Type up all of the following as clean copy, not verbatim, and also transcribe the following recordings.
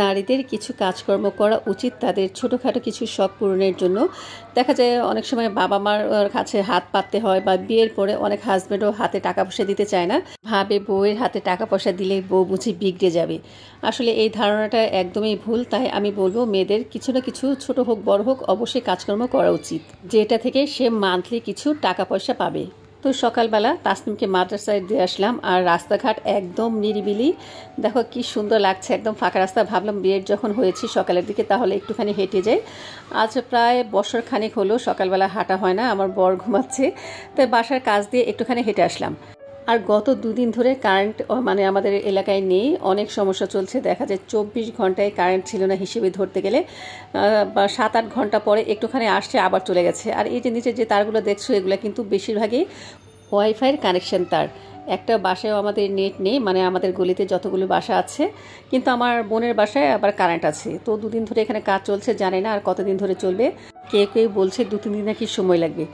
নারীদের কিছু কাজকর্ম করা উচিত তাদের ছোটোখাটো কিছু শখ পূরণের জন্য। দেখা যায় অনেক সময় বাবা মার কাছে হাত পাততে হয়, বা বিয়ের পরে অনেক হাজব্যান্ডও হাতে টাকা পয়সা দিতে চায় না, ভাবে বউয়ের হাতে টাকা পয়সা দিলে বউ বুঝি বিগড়ে যাবে। আসলে এই ধারণাটা একদমই ভুল। তাই আমি বলবো মেয়েদের কিছু না কিছু, ছোট হোক বড় হোক, অবশ্যই কাজকর্ম করা উচিত, যেটা থেকে সে মান্থলি কিছু টাকা পয়সা পাবে। তো সকালবেলা তাসনিমকে মাদ্রাসায় দিয়ে আসলাম, আর রাস্তাঘাট একদম নিরিবিলি, দেখো কি সুন্দর লাগছে, একদম ফাঁকা রাস্তা। ভাবলাম বিয়ের যখন হয়েছি সকালের দিকে তাহলে একটুখানি হেঁটে যাই। আজ প্রায় বছর খানেক হলো সকালবেলা হাঁটা হয় না, আমার বর ঘুমাচ্ছে, তাই বাসার কাজ দিয়ে একটুখানি হেঁটে আসলাম। আর গত দুদিন ধরে কারেন্ট মানে আমাদের এলাকায় নেই, অনেক সমস্যা চলছে। দেখা যায় 24 ঘন্টায় কারেন্ট ছিল না হিসেবে ধরতে গেলে, বা 7-8 ঘন্টা পরে একটুখানি আসছে আবার চলে গেছে। আর এই যে নিচে যে তারগুলো দেখছো এগুলো কিন্তু বেশিরভাগই ওয়াইফাইয়ের কানেকশন তার। একটা বাসায়ও আমাদের নেট নেই, মানে আমাদের গলিতে যতগুলো বাসা আছে, কিন্তু আমার বোনের বাসায় আবার কারেন্ট আছে। তো দুদিন ধরে এখানে কাজ চলছে, জানি না আর কতদিন ধরে চলবে। কেউ বলছে 2-3 দিন নাকি সময় লাগবে।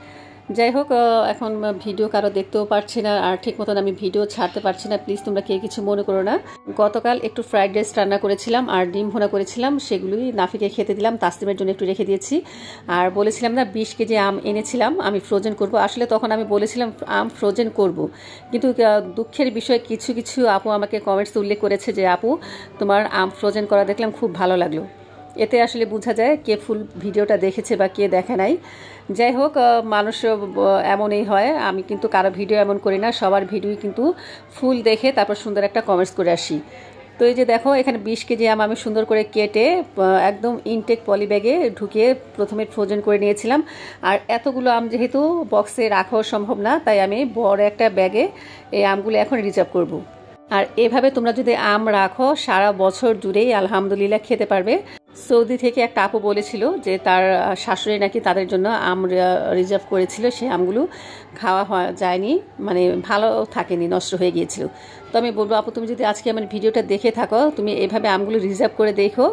যাই হোক, এখন ভিডিও কারো দেখতেও পারছি না, আর ঠিক মতন আমি ভিডিও ছাড়তে পারছি না, প্লিজ তোমরা কেউ কিছু মনে করো না। গতকাল একটু ফ্রাইড রাইস রান্না করেছিলাম আর ডিম ভুনা করেছিলাম, সেগুলোই নাফিকে খেতে দিলাম, তাসলিমের জন্য একটু রেখে দিয়েছি। আর বলেছিলাম না 20 কেজি আম এনেছিলাম আমি ফ্রোজেন করব, আসলে তখন আমি বলেছিলাম আম ফ্রোজেন করব, কিন্তু দুঃখের বিষয় কিছু কিছু আপু আমাকে কমেন্টস উল্লেখ করেছে যে আপু তোমার আম ফ্রোজেন করা দেখলাম খুব ভালো লাগলো। এতে আসলে বোঝা যায় কে ফুল ভিডিওটা দেখেছে বা কে দেখে নাই। যাই হোক, মানুষ এমনই হয়, আমি কিন্তু কারো ভিডিও এমন করি না, সবার ভিডিওই কিন্তু ফুল দেখে তারপর সুন্দর একটা কমেন্টস করে আসি। তো এই যে দেখো এখানে 20 কেজি আম আমি সুন্দর করে কেটে একদম ইনটেক পলি ব্যাগে ঢুকিয়ে প্রথমে ফ্রোজেন করে নিয়েছিলাম। আর এতগুলো আম যেহেতু বক্সে রাখাও সম্ভব না, তাই আমি বড় একটা ব্যাগে এই আমগুলো এখন রিজার্ভ করব। আর এভাবে তোমরা যদি আম রাখো সারা বছর জুড়েই আলহামদুলিল্লাহ খেতে পারবে। সৌদি থেকে একটা আপু বলেছিল যে তার শাশুড়ি নাকি তাদের জন্য আম রিজার্ভ করেছিল, সেই আমগুলো খাওয়া যায়নি, মানে ভালো থাকেনি, নষ্ট হয়ে গিয়েছিল। তো আমি বলবো আপু তুমি যদি আজকে আমার ভিডিওটা দেখে থাকো, তুমি এভাবে আমগুলো রিজার্ভ করে দেখো,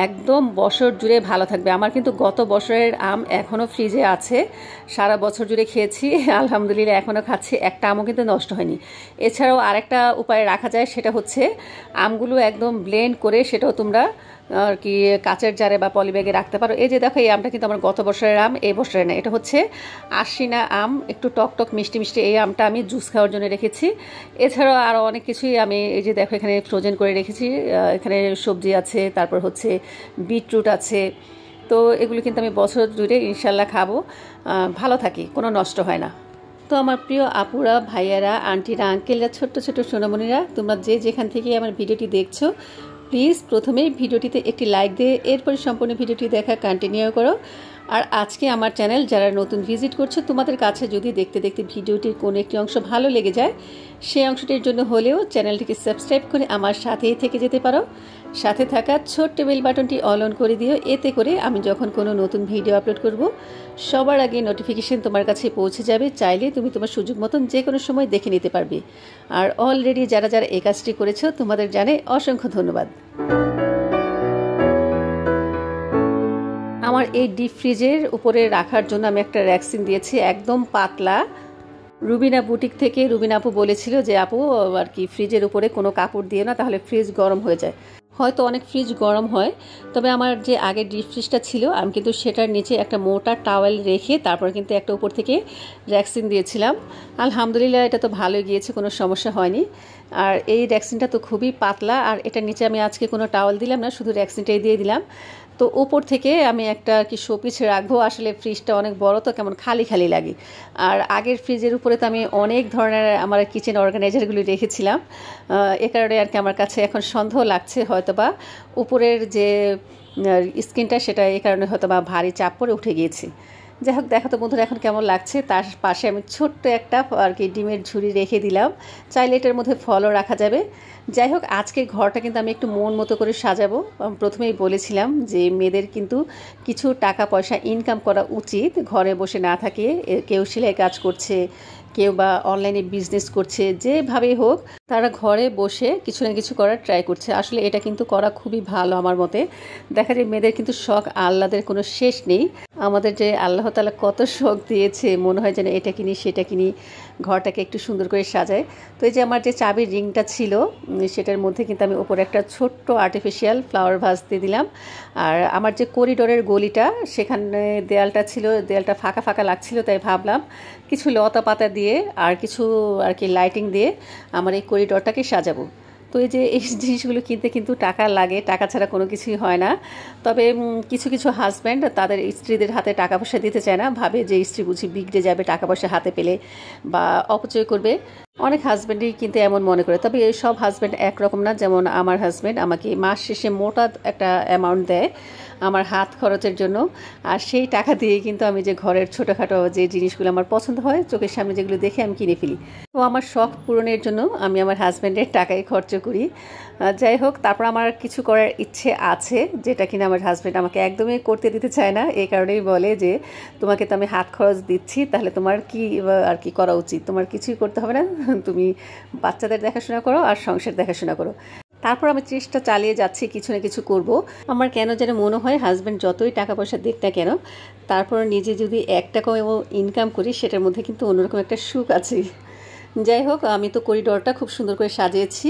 একদম বছর জুড়ে ভালো থাকবে। আমার কিন্তু গত বছরের আম এখনও ফ্রিজে আছে, সারা বছর জুড়ে খেয়েছি আলহামদুলিল্লাহ, এখনও খাচ্ছি, একটা আমও কিন্তু নষ্ট হয়নি। এছাড়াও আরেকটা উপায় রাখা যায়, সেটা হচ্ছে আমগুলো একদম ব্লেন্ড করে সেটাও তোমরা আর কি কাচের জারে বা পলিব্যাগে রাখতে পারো। এই যে দেখো এই আমটা কিন্তু আমার গত বছরের আম, এই বছরের না, এটা হচ্ছে আশিনা আম, একটু টক টক মিষ্টি মিষ্টি। এই আমটা আমি জুস খাওয়ার জন্য রেখেছি। এছাড়াও আরও অনেক কিছুই আমি এই যে দেখো এখানে ফ্রোজেন করে রেখেছি। এখানে সবজি আছে, তারপর হচ্ছে বিটরুট আছে। তো এগুলো কিন্তু আমি বছর জুড়ে ইনশাল্লাহ খাবো, ভালো থাকি, কোনো নষ্ট হয় না। তো আমার প্রিয় আপুরা, ভাইয়ারা, আন্টিরা, আঙ্কেলরা, ছোট্ট ছোট্ট সোনামণিরা, তোমরা যে যেখান থেকে আমার ভিডিওটি দেখছো, প্লিজ প্রথমেই ভিডিওটিতে একটি লাইক দিয়ে এরপরে সম্পূর্ণ ভিডিওটি দেখা কন্টিনিউ করো। আর আজকে আমার চ্যানেল যারা নতুন ভিজিট করছো, তোমাদের কাছে যদি দেখতে দেখতে ভিডিওটির কোনো একটি অংশ ভালো লেগে যায়, সেই অংশটির জন্য হলেও চ্যানেলটিকে সাবস্ক্রাইব করে আমার সাথেই থেকে যেতে পারো। সাথে থাকা ছোট্ট বেল বাটনটি অল অন করে দিও, এতে করে আমি যখন কোনো নতুন ভিডিও আপলোড করব সবার আগে নোটিফিকেশন তোমার কাছে পৌঁছে যাবে। চাইলে তুমি তোমার সুযোগ মতন যে কোনো সময় দেখে নিতে পারবে। আর অলরেডি যারা যারা এই কাজটি করেছো তোমাদের জানাই অসংখ্য ধন্যবাদ। আমার এই ডিপ ফ্রিজের উপরে রাখার জন্য আমি একটা র্যাকসিন দিয়েছি, একদম পাতলা। রুবিনা বুটিক থেকে রুবিনা আপু বলেছিল যে আপু আর কি ফ্রিজের উপরে কোনো কাপড় দিয়ে না, তাহলে ফ্রিজ গরম হয়ে যায়। হয়তো অনেক ফ্রিজ গরম হয়, তবে আমার যে আগে ডিপ ফ্রিজটা ছিল আমি কিন্তু সেটার নিচে একটা মোটা টাওয়েল রেখে তারপর কিন্তু একটা উপর থেকে র্যাকসিন দিয়েছিলাম। আলহামদুলিল্লাহ এটা তো ভালোই গিয়েছে, কোনো সমস্যা হয়নি। আর এই র্যাকসিনটা তো খুবই পাতলা, আর এটার নিচে আমি আজকে কোনো টাওয়েল দিলাম না, শুধু র্যাকসিনটাই দিয়ে দিলাম। তো উপর থেকে আমি একটা কি শোপিস রাখবো, আসলে ফ্রিজটা অনেক বড় তো কেমন খালি খালি লাগে। আর আগের ফ্রিজের উপরে তো আমি অনেক ধরনের আমার কিচেন অর্গানাইজারগুলি রেখেছিলাম, এ কারণে আর কি আমার কাছে এখন সন্দেহ লাগছে হয়তোবা উপরের যে স্কিনটা সেটা এই কারণে হয়তোবা ভারী চাপ পড়ে উঠে গিয়েছে। যাই হোক, দেখো তো বন্ধুরা এখন কেমন লাগছে। তার পাশে আমি ছোট্ট একটা আর কি ডিমের ঝুড়ি রেখে দিলাম, চাইলে এটার মধ্যে ফলও রাখা যাবে। যাই হোক, আজকের ঘরটা কিন্তু আমি একটু মন মতো করে সাজাবো। প্রথমেই বলেছিলাম যে মেয়েদের কিন্তু কিছু টাকা পয়সা ইনকাম করা উচিত, ঘরে বসে না থাকে। কেউ সেলাই কাজ করছে, কেউ বা অনলাইনে বিজনেস করছে, যেভাবেই হোক তারা ঘরে বসে কিছু না কিছু করার ট্রাই করছে। আসলে এটা কিন্তু করা খুবই ভালো আমার মতে। দেখা যায় মেয়েদের কিন্তু শখ আহ্লাদের কোনো শেষ নেই। আমাদের যে আল্লাহ তাআলা কত শখ দিয়েছে, মনে হয় যেন এটা কিনি সেটা কিনি, ঘরটাকে একটু সুন্দর করে সাজায়। তো এই যে আমার যে চাবির রিংটা ছিল সেটার মধ্যে কিন্তু আমি ওপরে একটা ছোট্ট আর্টিফিশিয়াল ফ্লাওয়ার ভাস দিয়ে দিলাম। আর আমার যে করিডোরের গলিটা, সেখানে দেয়ালটা ছিল, দেয়ালটা ফাঁকা ফাঁকা লাগছিল, তাই ভাবলাম কিছু লতা পাতা দিয়ে আর কিছু আর কি লাইটিং দিয়ে আমার এই করিডোরটাকে সাজাবো। তো এই যে এই জিনিসগুলো কিনতে কিন্তু টাকা লাগে, টাকা ছাড়া কোনো কিছুই হয় না। তবে কিছু কিছু হাজব্যান্ড তাদের স্ত্রীদের হাতে টাকা পয়সা দিতে চায় না, ভাবে যে স্ত্রী বুঝি বিগড়ে যাবে টাকা পয়সা হাতে পেলে বা অপচয় করবে। অনেক হাজব্যান্ডই কিন্তু এমন মনে করে, তবে এই সব হাজব্যান্ড একরকম না। যেমন আমার হাজব্যান্ড আমাকে মাস শেষে মোটা একটা অ্যামাউন্ট দেয় আমার হাত খরচের জন্য, আর সেই টাকা দিয়ে কিন্তু আমি যে ঘরের ছোটোখাটো যে জিনিসগুলো আমার পছন্দ হয়, চোখের সামনে যেগুলো দেখে আমি কিনে ফেলি। তো আমার শখ পূরণের জন্য আমি আমার হাজব্যান্ডের টাকাই খরচ করি। যাই হোক, তারপর আমার কিছু করার ইচ্ছে আছে যেটা কিনা আমার হাজব্যান্ড আমাকে একদমই করতে দিতে চায় না। এই কারণেই বলে যে তোমাকে তো আমি হাত খরচ দিচ্ছি, তাহলে তোমার কি আর কি করা উচিত, তোমার কিছুই করতে হবে না, তুমি বাচ্চাদের দেখাশোনা করো আর সংসার দেখাশোনা করো। তারপর আমি চেষ্টা চালিয়ে যাচ্ছি, কিছু না কিছু করব। আমার কেন যেন মনে হয় হাজব্যান্ড যতই টাকা পয়সা দিক না কেন, তারপর নিজে যদি 1 টাকাও ইনকাম করি সেটার মধ্যে কিন্তু অন্যরকম একটা সুখ আছে। যাই হোক, আমি তো করিডোরটা খুব সুন্দর করে সাজিয়েছি,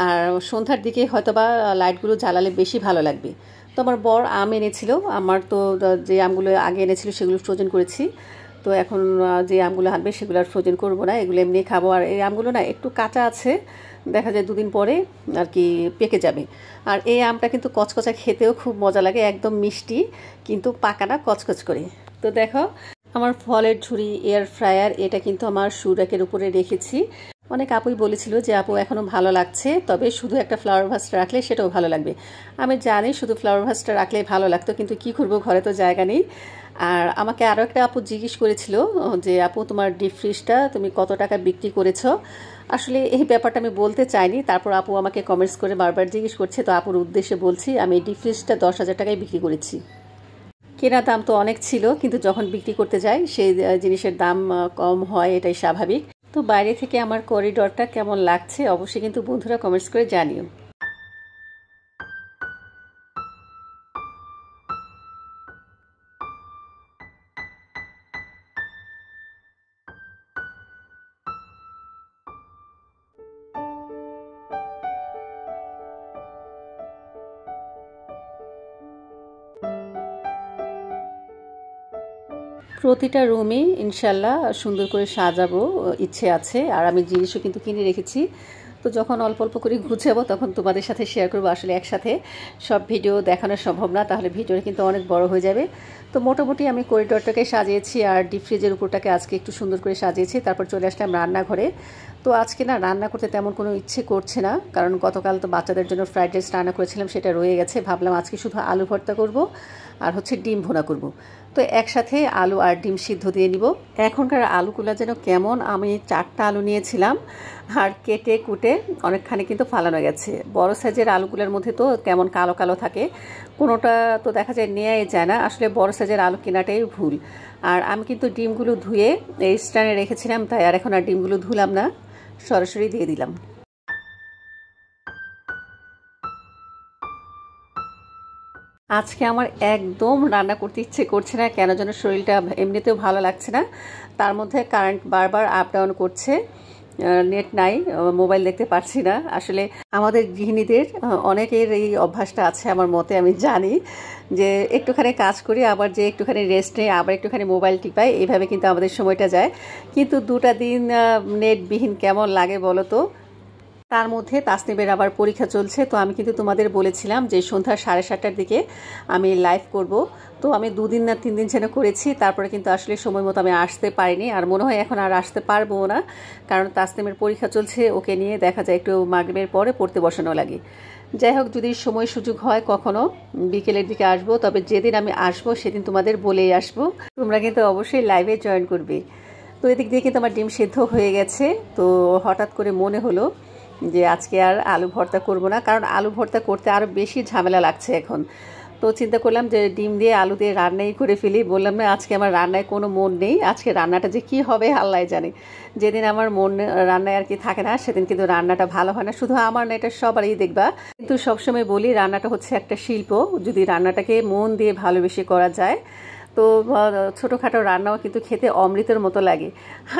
আর সন্ধ্যার দিকে হয়তো বা লাইটগুলো জ্বালালে বেশি ভালো লাগবে। তো আমার বর আম এনেছিল, আমার তো যে আমগুলো আগে এনেছিল সেগুলো ফ্রোজেন করেছি। তো এখন যে আমগুলো আনবে সেগুলো আর ফ্রোজেন করবো না, এগুলো এমনি খাবো। আর এই আমগুলো না একটু কাঁচা আছে, দেখা যায় 2 দিন পরে আর কি পেকে যাবে। আর এই আমটা কিন্তু কচকচা, খেতেও খুব মজা লাগে, একদম মিষ্টি কিন্তু পাকাটা কচকচ করে। তো দেখো আমার ফলের ঝুড়ি, এয়ার ফ্রায়ার, এটা কিন্তু আমার শু র্যাকের উপরে রেখেছি। অনেক আপুই বলেছিল যে আপু এখনও ভালো লাগছে, তবে শুধু একটা ফ্লাওয়ার ভাসটা রাখলে সেটাও ভালো লাগবে। আমি জানি শুধু ফ্লাওয়ার ভাসটা রাখলে ভালো লাগতো, কিন্তু কি করবো, ঘরে তো জায়গা নেই। আর আমাকে আরও একটা আপু জিজ্ঞেস করেছিল যে আপু তোমার ডিপ ফ্রিজটা তুমি কত টাকা বিক্রি করেছো। আসলে এই ব্যাপারটা আমি বলতে চাইনি, তারপর আপু আমাকে কমেন্টস করে বারবার জিজ্ঞেস করছে, তো আপুর উদ্দেশ্যে বলছি আমি ডিপ ফ্রিজটা 10,000 টাকায় বিক্রি করেছি। কেনা দাম তো অনেক ছিল, কিন্তু যখন বিক্রি করতে যাই সেই জিনিসের দাম কম হয়, এটাই স্বাভাবিক। তো বাইরে থেকে আমার করিডোরটা কেমন লাগছে অবশ্যই কিন্তু বন্ধুরা কমেন্টস করে জানিও। প্রতিটা রুমে ইনশাল্লাহ সুন্দর করে সাজাবো ইচ্ছে আছে, আর আমি জিনিসও কিন্তু কিনে রেখেছি। তো যখন অল্প অল্প করে গুছাবো তখন তোমাদের সাথে শেয়ার করবো। আসলে একসাথে সব ভিডিও দেখানো সম্ভব না, তাহলে ভিডিওটা কিন্তু অনেক বড় হয়ে যাবে। তো মোটামুটি আমি করিডোরটাকে সাজিয়েছি আর ডিপ ফ্রিজের উপরটাকে আজকে একটু সুন্দর করে সাজিয়েছি। তারপর চলে আসলাম রান্নাঘরে। তো আজকে না রান্না করতে তেমন কোনো ইচ্ছে করছে না, কারণ গতকাল তো বাচ্চাদের জন্য ফ্রাইড রাইস রান্না করেছিলাম, সেটা রয়ে গেছে। ভাবলাম আজকে শুধু আলু ভর্তা করব আর হচ্ছে ডিম ভুনা করব। তো একসাথে আলু আর ডিম সিদ্ধ দিয়ে নিব। এখনকার আলুগুলো যেন কেমন, আমি 4টা আলু নিয়েছিলাম আর কেটে কুটে অনেকখানি কিন্তু ফালানো গেছে। বড় সাইজের আলুগুলোর মধ্যে তো কেমন কালো কালো থাকে, কোনোটা তো দেখা যায় নেওয়াই যায় না। আসলে বড় সাইজের আলু কেনাটাই ভুল। আর আমি কিন্তু ডিমগুলো ধুয়ে এই স্ট্যান্ডে রেখেছিলাম, তাই আর এখন আর ডিমগুলো ধুলাম না, সরাসরি দিয়ে দিলাম। আজকে আমার একদম রান্না করতে ইচ্ছে করছে না, কেন যেন শরীরটা এমনিতেও ভালো লাগছে না। তার মধ্যে কারেন্ট বারবার আপ ডাউন করছে, নেট নাই, মোবাইল দেখতে পারছি না। আসলে আমাদের গৃহিণীদের অনেকের এই অভ্যাসটা আছে আমার মতে, আমি জানি যে একটুখানি কাজ করি, আবার যে একটুখানি রেস্ট নেই, আবার একটুখানি মোবাইল টিপাই, এইভাবে কিন্তু আমাদের সময়টা যায়। কিন্তু 2টা দিন নেটবিহীন কেমন লাগে বলো তো। তার মধ্যে তাসনিমের আবার পরীক্ষা চলছে। তো আমি কিন্তু তোমাদের বলেছিলাম যে সন্ধ্যা 7:30টার দিকে আমি লাইভ করব। তো আমি 2 দিন না 3 দিন যেন করেছি, তারপরে কিন্তু আসলে সময় মতো আমি আসতে পারিনি, আর মনে হয় এখন আর আসতে পারবো না, কারণ তাসনিমের পরীক্ষা চলছে। ওকে নিয়ে দেখা যায় একটু মাগরিবের পরে পড়তে বসানো লাগে। যাই হোক, যদি সময় সুযোগ হয় কখনো বিকেলের দিকে আসবো, তবে যেদিন আমি আসবো সেদিন তোমাদের বলেই আসবো, তোমরা কিন্তু অবশ্যই লাইভে জয়েন করবে। তো এদিক দিয়ে কিন্তু আমার ডিম সেদ্ধ হয়ে গেছে। তো হঠাৎ করে মনে হলো যে আজকে আর আলু ভর্তা করব না, কারণ আলু ভর্তা করতে আরও বেশি ঝামেলা লাগছে এখন। তো চিন্তা করলাম যে ডিম দিয়ে আলু দিয়ে রান্নাই করে ফেলি। বললাম না আজকে আমার রান্নায় কোনো মন নেই, আজকে রান্নাটা যে কি হবে আল্লাহ জানে। যেদিন আমার মন রান্নায় আর কি থাকে না সেদিন কিন্তু রান্নাটা ভালো হয় না, শুধু আমার না, এটা সবারই দেখবা। কিন্তু সবসময় বলি রান্নাটা হচ্ছে একটা শিল্প, যদি রান্নাটাকে মন দিয়ে ভালোবেসে করা যায় তো ছোটোখাটো রান্নাও কিন্তু খেতে অমৃতের মতো লাগে।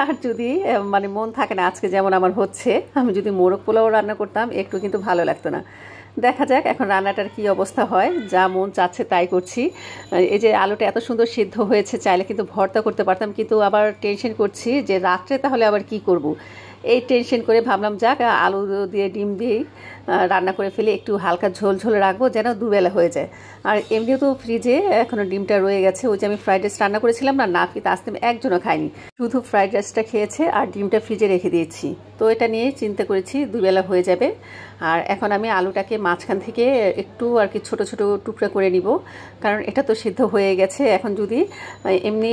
আর যদি মানে মন থাকে না, আজকে যেমন আমার হচ্ছে, আমি যদি মোরগ পোলাও রান্না করতাম একটু কিন্তু ভালো লাগতো না। দেখা যাক এখন রান্নাটার কি অবস্থা হয়, যা মন চাচ্ছে তাই করছি। এই যে আলুটা এত সুন্দর সিদ্ধ হয়েছে, চাইলে কিন্তু ভর্তা করতে পারতাম, কিন্তু আবার টেনশন করছি যে রাত্রে তাহলে আবার কি করব। এই টেনশন করে ভাবলাম যাক আলু দিয়ে ডিম দিয়েই রান্না করে ফেলে, একটু হালকা ঝোল ঝোল রাখবো যেন দুবেলা হয়ে যায়। আর এমনিও তো ফ্রিজে এখনও ডিমটা রয়ে গেছে, ওই যে আমি ফ্রাইড রাইস রান্না করেছিলাম না, নাফিত আসতেম একজনও খায়নি, শুধু ফ্রাইড রাইসটা খেয়েছে আর ডিমটা ফ্রিজে রেখে দিয়েছি। তো এটা নিয়ে চিন্তা করেছি দুবেলা হয়ে যাবে। আর এখন আমি আলুটাকে মাঝখান থেকে একটু আর কি ছোট ছোট টুকরা করে নিব, কারণ এটা তো সিদ্ধ হয়ে গেছে। এখন যদি এমনি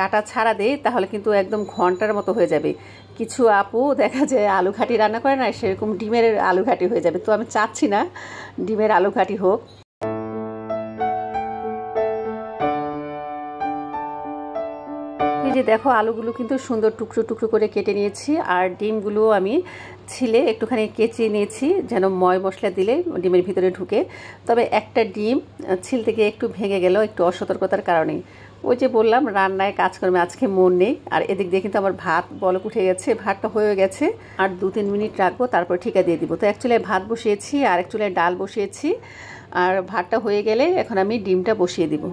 কাটা ছাড়া দেই তাহলে কিন্তু একদম ঘন্টার মতো হয়ে যাবে। কিছু আপু দেখা যায় আলু ঘাটি রান্না করে না, সেরকম ডিমের আলু ঘাটি হয়ে যাবে। তো আমি চাচ্ছি না ডিমের আলু ঘাটি হোক। এই যে দেখো আলুগুলো কিন্তু সুন্দর টুকরো টুকরো করে কেটে নিয়েছি, আর ডিমগুলো আমি ছিলে একটুখানি কেচে নিয়েছি যেন ময় মশলা দিলে ডিমের ভিতরে ঢুকে। তবে একটা ডিম ছিলতে গিয়ে একটু ভেঙে গেল, একটু অসতর্কতার কারণে। ওই যে বললাম রান্নায় কাজকর্মে আজকে মন নেই। আর এদিক দিয়ে কিন্তু আমার ভাত বলক উঠে গেছে, ভাতটা হয়ে গেছে, আর 2-3 মিনিট রাখবো তারপর ঠিকা দিয়ে দিব। তো এক চুলায় ভাত বসিয়েছি আর এক চুলায় ডাল বসিয়েছি, আর ভাতটা হয়ে গেলে এখন আমি ডিমটা বসিয়ে দিব।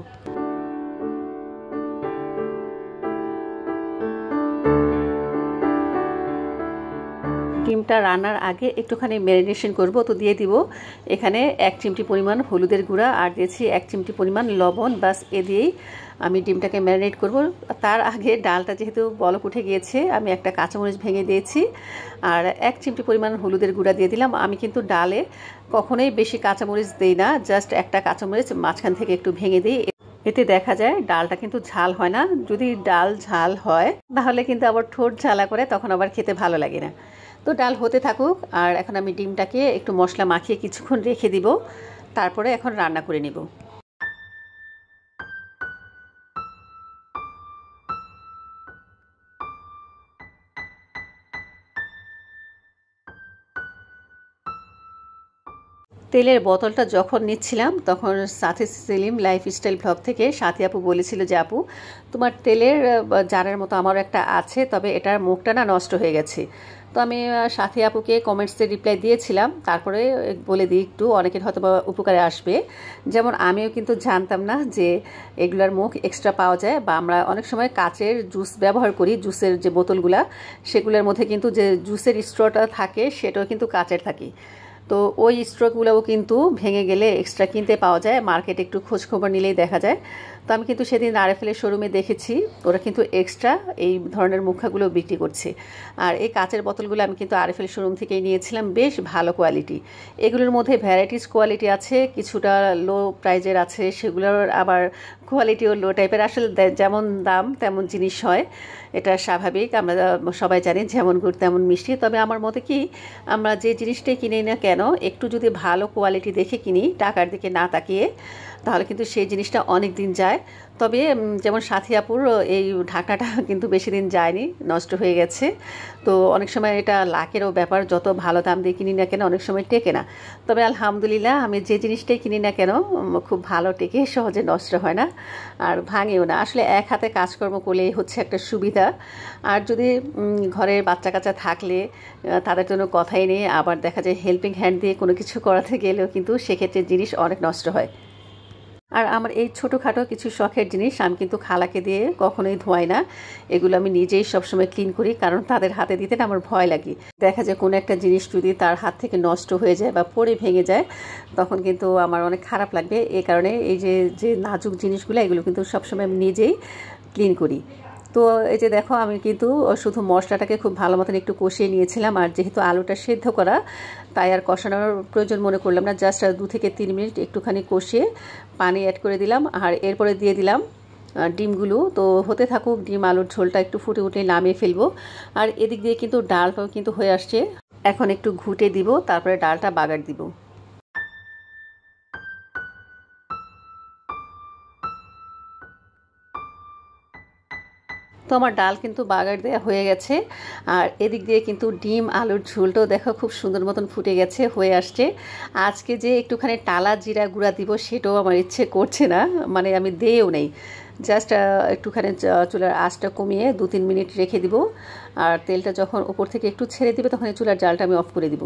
ডিমটা রান্নার আগে একটুখানি ম্যারিনেশন করব, তো দিয়ে দিব এখানে 1 চিমটি পরিমাণ হলুদের গুঁড়া, আর দিয়েছি 1 চিমটি পরিমাণ লবণ। বাস এ দিয়েই আমি ডিমটাকে ম্যারিনেট করব। তার আগে ডালটা যেহেতু বলক উঠে গিয়েছে, আমি একটা কাঁচামরিচ ভেঙে দিয়েছি আর 1 চিমটি পরিমাণ হলুদের গুঁড়া দিয়ে দিলাম। আমি কিন্তু ডালে কখনোই বেশি কাঁচামরিচ দিই না, জাস্ট একটা কাঁচামরিচ মাঝখান থেকে একটু ভেঙে দিই। এতে দেখা যায় ডালটা কিন্তু ঝাল হয় না। যদি ডাল ঝাল হয় তাহলে কিন্তু আবার ঠোঁট ঝালা করে, তখন আবার খেতে ভালো লাগে না। তো ডাল হতে থাকুক, আর এখন আমি ডিমটাকে একটু মশলা মাখিয়ে কিছুক্ষণ রেখে দিব, তারপরে এখন রান্না করে নিব। তেলের বোতলটা যখন নিচ্ছিলাম তখন সাথী সেলিম লাইফস্টাইল ব্লগ থেকে সাথী আপু বলেছিল যে আপু তোমার তেলের জারের মতো আমারও একটা আছে, তবে এটার মুখটা না নষ্ট হয়ে গেছে। তো আমি সাথী আপুকে কমেন্টসে রিপ্লাই দিয়েছিলাম, তারপরে বলে দিই একটু অনেকের হয়তো বা উপকারে আসবে। যেমন আমিও কিন্তু জানতাম না যে এগুলার মুখ এক্সট্রা পাওয়া যায়, বা আমরা অনেক সময় কাচের জুস ব্যবহার করি, জুসের যে বোতলগুলা সেগুলোর মধ্যে কিন্তু যে জুসের স্ট্রটা থাকে সেটাও কিন্তু কাচের থাকে। তো ওই স্ট্রোকগুলোও কিন্তু ভেঙে গেলে এক্সট্রা কিনতে পাওয়া যায়, মার্কেটে একটু খোঁজখবর নিলেই দেখা যায়। তো আমি কিন্তু সেদিন আরএফএল শোরুমে দেখেছি ওরা কিন্তু এক্সট্রা এই ধরনের মুখাগুলো বিক্রি করছে। আর এই কাচের বোতলগুলো আমি কিন্তু আরএফএল শোরুম থেকেই নিয়েছিলাম, বেশ ভালো কোয়ালিটি। এগুলোর মধ্যে ভ্যারাইটিস কোয়ালিটি আছে, কিছুটা লো প্রাইজের আছে, সেগুলোর আবার কোয়ালিটিও লো টাইপের। আসলে যেমন দাম তেমন জিনিস হয়, এটা স্বাভাবিক, আমরা সবাই জানি যেমন গুড় তেমন মিষ্টি। তবে আমার মতে কি, আমরা যে জিনিসটাই কিনি না কেন একটু যদি ভালো কোয়ালিটি দেখে কিনি, টাকার দিকে না তাকিয়ে, তাহলে কিন্তু সেই জিনিসটা অনেক দিন যায়। তবে যেমন সাথী আপুর এই ঢাকনাটা কিন্তু বেশি দিন যায়নি, নষ্ট হয়ে গেছে। তো অনেক সময় এটা লাকেরও ব্যাপার, যত ভালো দাম দিয়ে কিনি না কেন অনেক সময় টেকে না। তবে আলহামদুলিল্লাহ আমি যে জিনিসটাই কিনি না কেন খুব ভালো টেকে, সহজে নষ্ট হয় না আর ভাঙেও না। আসলে এক হাতে কাজকর্ম করলেই হচ্ছে একটা সুবিধা। আর যদি ঘরের বাচ্চা কাচ্চা থাকলে তাদের জন্য কথাই নেই, আবার দেখা যায় হেল্পিং হ্যান্ড দিয়ে কোনো কিছু করাতে গেলেও কিন্তু সেক্ষেত্রে জিনিস অনেক নষ্ট হয়। আর আমার এই ছোটোখাটো কিছু শখের জিনিস আমি কিন্তু খালাকে দিয়ে কখনোই ধোয়াই না, এগুলো আমি নিজেই সবসময় ক্লিন করি, কারণ তাদের হাতে দিতে না আমার ভয় লাগে। দেখা যায় কোনো একটা জিনিস যদি তার হাত থেকে নষ্ট হয়ে যায় বা পড়ে ভেঙে যায়, তখন কিন্তু আমার অনেক খারাপ লাগবে। এই কারণে এই যে যে নাজুক জিনিসগুলো এগুলো কিন্তু সবসময় আমি নিজেই ক্লিন করি। তো এই যে দেখো আমি কিন্তু শুধু মশলাটাকে খুব ভালো মতন একটু কষিয়ে নিয়েছিলাম, আর যেহেতু আলুটা সেদ্ধ করা তাই আর কষানোর প্রয়োজন মনে করলাম না, জাস্ট 2 থেকে 3 মিনিট একটুখানি কষিয়ে পানি অ্যাড করে দিলাম, আর এরপরে দিয়ে দিলাম ডিমগুলো। তো হতে থাকুক, ডিম আলুর ঝোলটা একটু ফুটে উঠে নামিয়ে ফেলবো। আর এদিক দিয়ে কিন্তু ডালটাও কিন্তু হয়ে আসছে, এখন একটু ঘুটে দিব, তারপরে ডালটা বাগার দিব। তো আমার ডাল কিন্তু বাগার দেওয়া হয়ে গেছে, আর এদিক দিয়ে কিন্তু ডিম আলুর ঝোলটাও দেখো খুব সুন্দর মতন ফুটে গেছে, হয়ে আসছে। আজকে যে একটুখানি টালা জিরা গুঁড়া দিব সেটাও আমার ইচ্ছে করছে না, মানে আমি দেও নেই, জাস্ট একটুখানি চুলার আঁচটা কমিয়ে 2-3 মিনিট রেখে দিব, আর তেলটা যখন উপর থেকে একটু ছেড়ে দিবে তখন এই চুলার জালটা আমি অফ করে দিব।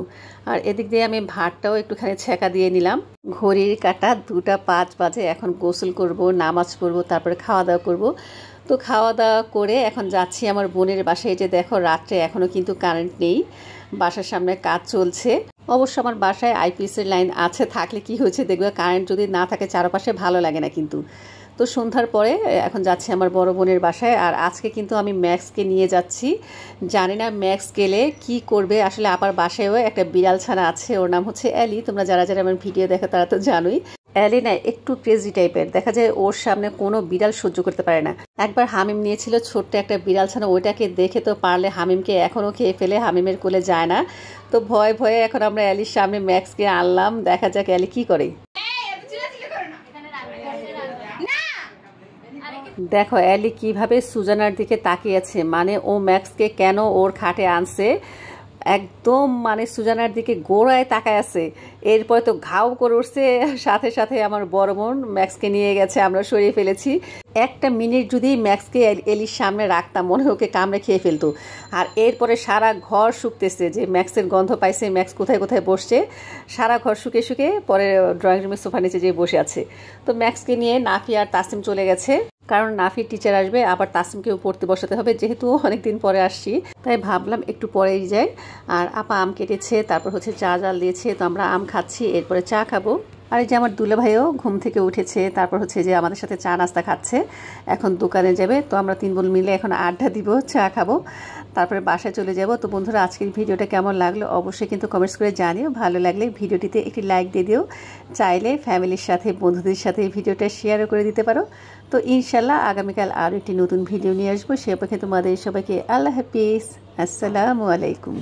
আর এদিক দিয়ে আমি ভাতটাও একটুখানি ছেঁকা দিয়ে নিলাম। ঘড়ির কাঁটা 2টা 5 বাজে, এখন গোসল করব, নামাজ পড়ব, তারপরে খাওয়া দাওয়া করব। তো খাওয়া দাওয়া করে এখন যাচ্ছি আমার বোনের বাসায়। যে দেখো রাত্রে এখনও কিন্তু কারেন্ট নেই, বাসার সামনে কাজ চলছে। অবশ্য আমার বাসায় আইপিএসের লাইন আছে, থাকলে কি হয়েছে দেখবে, কারেন্ট যদি না থাকে চারপাশে ভালো লাগে না কিন্তু। তো সন্ধ্যার পরে এখন যাচ্ছি আমার বড় বোনের বাসায়। আর আজকে কিন্তু আমি ম্যাক্সকে নিয়ে যাচ্ছি, জানি না ম্যাক্স গেলে কি করবে। আসলে আপার বাসায়ও একটা বিড়াল ছানা আছে, ওর নাম হচ্ছে অ্যালি। তোমরা যারা যারা আমার ভিডিও দেখো তারা তো জানোই। অ্যালি না একটু ক্রেজি টাইপের, দেখা যায় ওর সামনে কোনো বিড়াল সহ্য করতে পারে না। একবার হামিম নিয়েছিল ছোট্ট একটা বিড়াল ছানা, ওইটাকে দেখে তো পারলে হামিমকে এখনও খেয়ে ফেলে, হামিমের কোলে যায় না। তো ভয়ে ভয়ে এখন আমরা অ্যালির সামনে ম্যাক্সকে আনলাম, দেখা যাক অ্যালি কি করে। দেখো অ্যালি কিভাবে সুজানার দিকে তাকিয়ে আছে, মানে ও ম্যাক্সকে কেন ওর খাটে আনছে, একদম মানে সুজানার দিকে গোড়ায় তাকায় আছে। এরপরে তো ঘাও করে উঠছে, সাথে সাথে আমার বড় বোন ম্যাক্সকে নিয়ে গেছে, আমরা সরিয়ে ফেলেছি। একটা মিনিট যদি ম্যাক্সকে এলির সামনে রাখতাম মনে হয় ওকে কামড়ে খেয়ে ফেলতো। আর এরপরে সারা ঘর শুকতেছে, যে ম্যাক্সের গন্ধ পাইছে, ম্যাক্স কোথায় কোথায় বসছে, সারা ঘর শুকে শুকে পরে ড্রয়িং রুমের সোফার নিচে যেয়ে বসে আছে। তো ম্যাক্সকে নিয়ে নাফি আর তাসিম চলে গেছে, কারণ নাফির টিচার আসবে, আবার তাসিমকেও পড়তে বসাতে হবে, যেহেতু অনেকদিন পরে আসছি তাই ভাবলাম একটু পরেই যাই। আর আপা আম কেটেছে, তারপর হচ্ছে চা জাল দিয়েছে, তো আমরা আম খাচ্ছি, এরপরে চা খাবো। আর এই যে আমার দুলা ভাইও ঘুম থেকে উঠেছে, তারপর হচ্ছে যে আমাদের সাথে চা নাস্তা খাচ্ছে, এখন দোকানে যাবে। তো আমরা 3 বোন মিলে এখন আড্ডা দিব, চা খাবো, তারপরে বাসায় চলে যাব। তো বন্ধুরা আজকের ভিডিওটা কেমন লাগলো অবশ্যই কিন্তু কমেন্টস করে জানিও। ভালো লাগলে ভিডিওটিতে একটি লাইক দিয়ে দিও, চাইলে ফ্যামিলির সাথে বন্ধুদের সাথে ভিডিওটা শেয়ারও করে দিতে পারো। তো ইনশাল্লাহ আগামীকাল আরও একটি নতুন ভিডিও নিয়ে আসবো। সে অপেক্ষায় তোমাদের সবাইকে আল্লাহ হাফিজ, আসসালামু আলাইকুম।